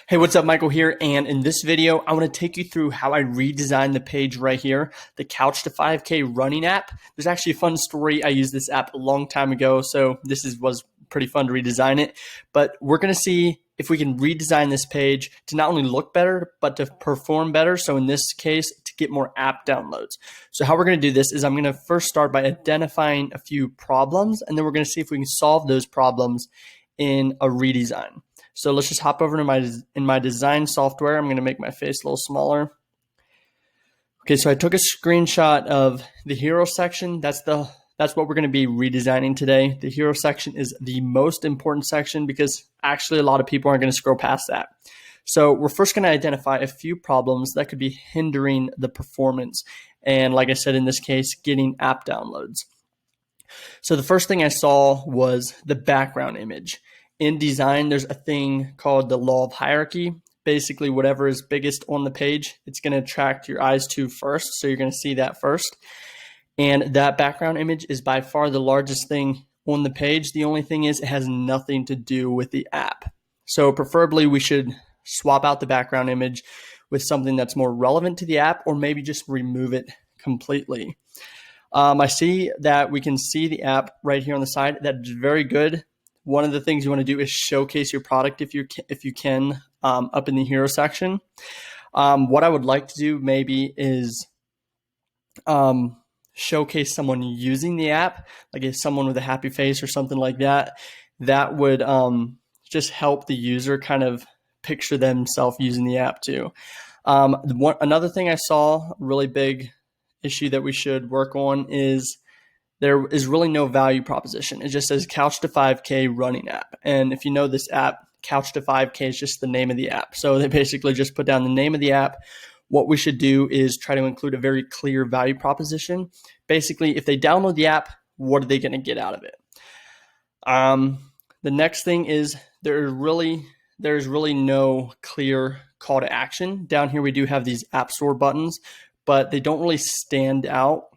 Hey, what's up? Michael here, and in this video, I want to take you through how I redesigned the page right here, the Couch to 5K running app. There's actually a fun story. I used this app a long time ago, so was pretty fun to redesign it. But we're going to see if we can redesign this page to not only look better, but to perform better. So in this case, to get more app downloads. So how we're going to do this is I'm going to first start by identifying a few problems, and then we're going to see if we can solve those problems in a redesign. So let's just hop over to my design software. I'm going to make my face a little smaller. Okay, so I took a screenshot of the hero section. That's what we're going to be redesigning today. The hero section is the most important section because actually a lot of people aren't going to scroll past that. So we're first going to identify a few problems that could be hindering the performance. And like I said, in this case, getting app downloads. So the first thing I saw was the background image. In design, there's a thing called the law of hierarchy. Basically, whatever is biggest on the page, it's going to attract your eyes to first. So you're going to see that first. And that background image is by far the largest thing on the page. The only thing is it has nothing to do with the app. So preferably we should swap out the background image with something that's more relevant to the app, or maybe just remove it completely. I see that we can see the app right here on the side. That's very good. One of the things you want to do is showcase your product if you can up in the hero section. What I would like to do maybe is showcase someone using the app, like if someone with a happy face or something like that. That would just help the user kind of picture themselves using the app too. Another thing I saw, a really big issue that we should work on is there is really no value proposition. It just says Couch to 5K running app. And if you know this app, Couch to 5K is just the name of the app. So they basically just put down the name of the app. What we should do is try to include a very clear value proposition. Basically, if they download the app, what are they going to get out of it? The next thing is there's really no clear call to action. Down here, we do have these App Store buttons, but they don't really stand out.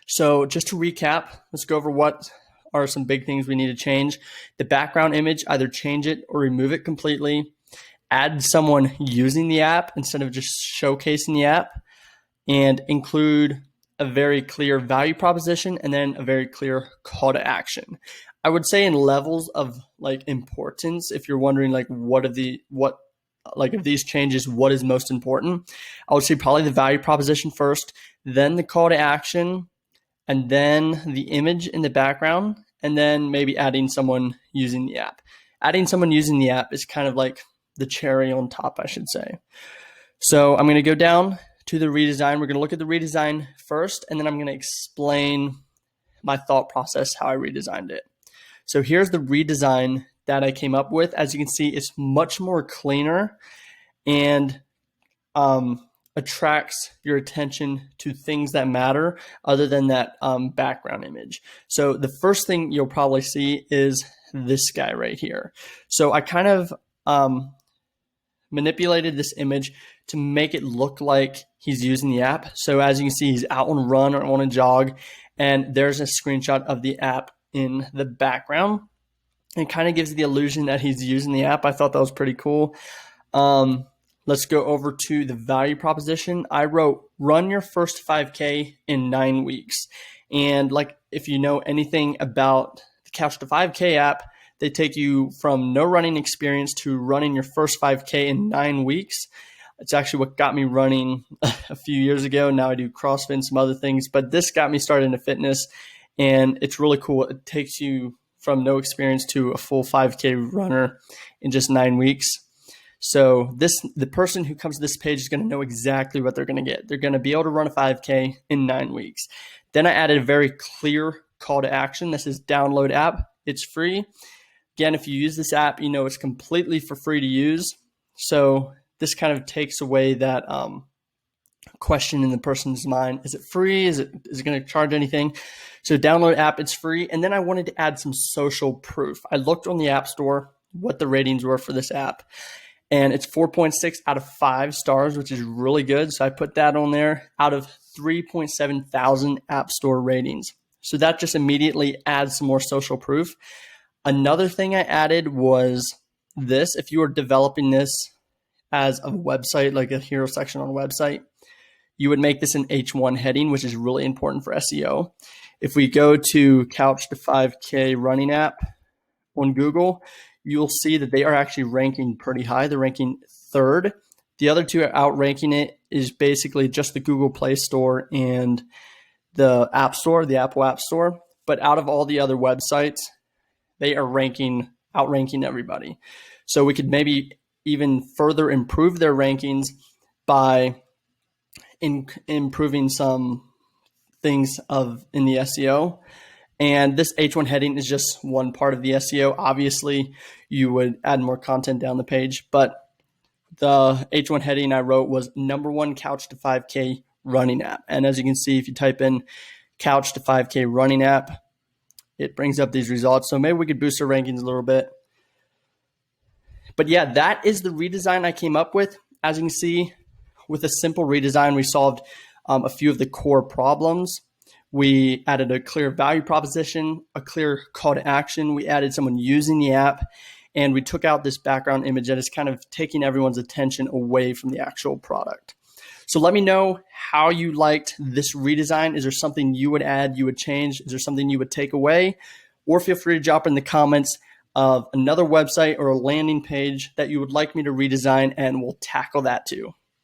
So just to recap, let's go over what are some big things we need to change. The background image, either change it or remove it completely. Add someone using the app instead of just showcasing the app. And include a very clear value proposition and then a very clear call to action. I would say in levels of like importance, if you're wondering like of these changes, what is most important, I would say probably the value proposition first, then the call to action, and then the image in the background, and then maybe adding someone using the app. Adding someone using the app is kind of like the cherry on top, I should say. So I'm going to go down to the redesign. We're going to look at the redesign first, and then I'm going to explain my thought process, how I redesigned it. So here's the redesign that I came up with. As you can see, it's much more cleaner and attracts your attention to things that matter other than that background image. So the first thing you'll probably see is this guy right here. So I kind of manipulated this image to make it look like he's using the app. So as you can see, he's out on a run or on a jog, and there's a screenshot of the app in the background. It kind of gives the illusion that he's using the app. I thought that was pretty cool. Let's go over to the value proposition. I wrote, run your first 5K in 9 weeks. And like, if you know anything about the Couch to 5K app, they take you from no running experience to running your first 5K in 9 weeks. It's actually what got me running a few years ago. Now I do CrossFit and some other things, but this got me started into fitness, and it's really cool. It takes you from no experience to a full 5K runner in just 9 weeks. So the person who comes to this page is going to know exactly what they're going to get. They're going to be able to run a 5K in 9 weeks. Then I added a very clear call to action. This is download app. It's free. Again, if you use this app, you know it's completely for free to use. So this kind of takes away that question in the person's mind. Is it free? Is it going to charge anything? So download app, it's free. And then I wanted to add some social proof. I looked on the App Store what the ratings were for this app, and it's 4.6 out of 5 stars, which is really good. So I put that on there out of 3.7 thousand App Store ratings. So that just immediately adds some more social proof. Another thing I added was this, if you are developing this as a website, like a hero section on a website, you would make this an H1 heading, which is really important for SEO. If we go to Couch to 5K running app on Google, you'll see that they are actually ranking pretty high. They're ranking third. The other two are outranking it is basically just the Google Play Store and the App Store, the Apple App Store. But out of all the other websites, they are outranking everybody. So we could maybe even further improve their rankings by improving some things in the SEO. And this H1 heading is just one part of the SEO. Obviously, you would add more content down the page, but the H1 heading I wrote was #1 Couch to 5K running app. And as you can see, if you type in Couch to 5K running app, it brings up these results. So maybe we could boost our rankings a little bit. But yeah, that is the redesign I came up with. As you can see, with a simple redesign, we solved a few of the core problems. We added a clear value proposition, a clear call to action. We added someone using the app, and we took out this background image that is kind of taking everyone's attention away from the actual product. So let me know how you liked this redesign. Is there something you would add, you would change? Is there something you would take away? Or feel free to drop in the comments of another website or a landing page that you would like me to redesign, and we'll tackle that too.